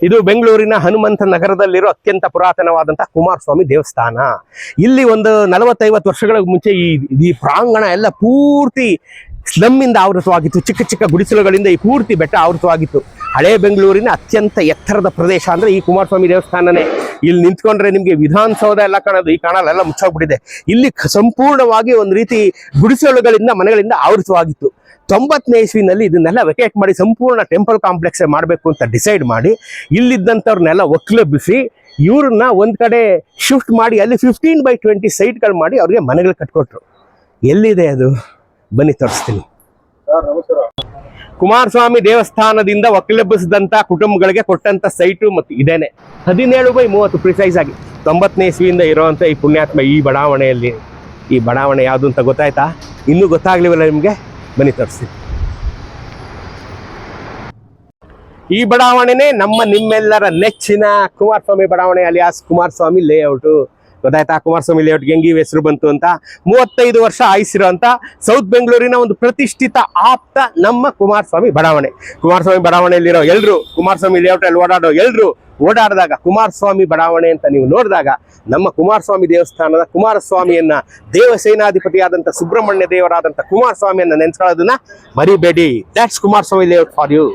ಇದು ಬೆಂಗಳೂರಿನ ಹನುಮಂತ ನಗರದಲ್ಲಿರೋ ಅತ್ಯಂತ ಪುರಾತನವಾದಂತಹ ಕುಮಾರಸ್ವಾಮಿ ದೇವಸ್ಥಾನ. ಇಲ್ಲಿ ಒಂದು 40-50 ವರ್ಷಗಳ ಮುಂಚೆ ಈ ಪ್ರಾಂಗಣ ಎಲ್ಲ ಪೂರ್ತಿ ಸ್ಲಮ್ಮಿಂದ ಆವೃತವಾಗಿತ್ತು. ಚಿಕ್ಕ ಚಿಕ್ಕ ಗುಡಿಸಲುಗಳಿಂದ ಈ ಪೂರ್ತಿ ಬೆಟ್ಟ ಆವೃತವಾಗಿತ್ತು. ಹಳೆ ಬೆಂಗಳೂರಿನ ಅತ್ಯಂತ ಎತ್ತರದ ಪ್ರದೇಶ ಅಂದ್ರೆ ಈ ಕುಮಾರಸ್ವಾಮಿ ದೇವಸ್ಥಾನನೇ. ಇಲ್ಲಿ ನಿಂತ್ಕೊಂಡ್ರೆ ನಿಮ್ಗೆ ವಿಧಾನಸೌಧ ಎಲ್ಲ ಕಾಣೋದು, ಈ ಕಾಣಲೆಲ್ಲ ಮುಚ್ಚೋಗ್ಬಿಟ್ಟಿದೆ. ಇಲ್ಲಿ ಸಂಪೂರ್ಣವಾಗಿ ಒಂದು ರೀತಿ ಗುಡಿಸಲುಗಳಿಂದ ಮನೆಗಳಿಂದ ಆವೃತವಾಗಿತ್ತು. 90ನೇ ಇಸ್ವಿನಲ್ಲಿ ಇದನ್ನೆಲ್ಲ ವೆಕೇಟ್ ಮಾಡಿ ಸಂಪೂರ್ಣ ಟೆಂಪಲ್ ಕಾಂಪ್ಲೆಕ್ಸ್ ಮಾಡಬೇಕು ಅಂತ ಡಿಸೈಡ್ ಮಾಡಿ ಇಲ್ಲಿದ್ದಂಥವ್ರನ್ನೆಲ್ಲ ಒಕ್ಕಲೆಬ್ಬಿಸಿ ಇವ್ರನ್ನ ಒಂದ್ ಕಡೆ ಶಿಫ್ಟ್ ಮಾಡಿ ಅಲ್ಲಿ 15/20 ಸೈಟ್ಗಳು ಮಾಡಿ ಅವ್ರಿಗೆ ಮನೆಗಳು ಕಟ್ಕೊಟ್ರು. ಎಲ್ಲಿದೆ ಅದು? ಬನ್ನಿ ತೋರಿಸ್ತೀನಿ. ಕುಮಾರಸ್ವಾಮಿ ದೇವಸ್ಥಾನದಿಂದ ಒಕ್ಕಲೆಬ್ಬಿಸಿದಂತ ಕುಟುಂಬಗಳಿಗೆ ಕೊಟ್ಟಂತ ಸೈಟು ಮತ್ತು ಇದೇನೆ 17/30 ಪ್ರಿಸೈಸ್ ಆಗಿ 90ನೇ ಇಸ್ವಿಯಿಂದ ಇರೋವಂಥ ಈ ಪುಣ್ಯಾತ್ಮ ಈ ಬಡಾವಣೆಯಲ್ಲಿ. ಈ ಬಡಾವಣೆ ಯಾವುದು ಅಂತ ಗೊತ್ತಾಯ್ತಾ? ಇನ್ನೂ ಗೊತ್ತಾಗ್ಲಿವಲ್ಲ ನಿಮ್ಗೆ? ಬನ್ನಿ ತೋರಿಸ್ತೀನಿ. ಈ ಬಡಾವಣೆನೇ ನಿಮ್ಮೆಲ್ಲರ ನೆಚ್ಚಿನ ಕುಮಾರಸ್ವಾಮಿ ಬಡಾವಣೆ ಅಲಿಯಾಸ್ ಕುಮಾರಸ್ವಾಮಿ ಲೇಔಟು. ಗೊತ್ತಾಯ್ತಾ ಕುಮಾರಸ್ವಾಮಿ ಲೇಔಟ್ಗೆ ಹೆಂಗೆ ಹೆಸರು ಬಂತು ಅಂತ? 35 ವರ್ಷ ಆಯುಸಿರೋ ಅಂತ ಸೌತ್ ಬೆಂಗಳೂರಿನ ಒಂದು ಪ್ರತಿಷ್ಠಿತ ಆಪ್ತ ನಮ್ಮ ಕುಮಾರಸ್ವಾಮಿ ಬಡಾವಣೆ. ಕುಮಾರಸ್ವಾಮಿ ಬಡಾವಣೆಯಲ್ಲಿರೋ ಎಲ್ರು, ಕುಮಾರಸ್ವಾಮಿ ಲೇಔಟ್ ಅಲ್ಲಿ ಓಡಾಡೋ ಎಲ್ರು ಓಡಾಡಿದಾಗ ಕುಮಾರಸ್ವಾಮಿ ಬಡಾವಣೆ ಅಂತ ನೀವು ನೋಡಿದಾಗ ನಮ್ಮ ಕುಮಾರಸ್ವಾಮಿ ದೇವಸ್ಥಾನದ ಕುಮಾರಸ್ವಾಮಿಯನ್ನ, ದೇವಸೇನಾಧಿಪತಿಯಾದಂಥ ಸುಬ್ರಹ್ಮಣ್ಯ ದೇವರಾದಂಥ ಕುಮಾರಸ್ವಾಮಿಯನ್ನ ನೆನ್ಸ್ಕೊಳ್ಳೋದನ್ನ ಮರಿಬೇಡಿ. That's Kumaraswamy layout for you.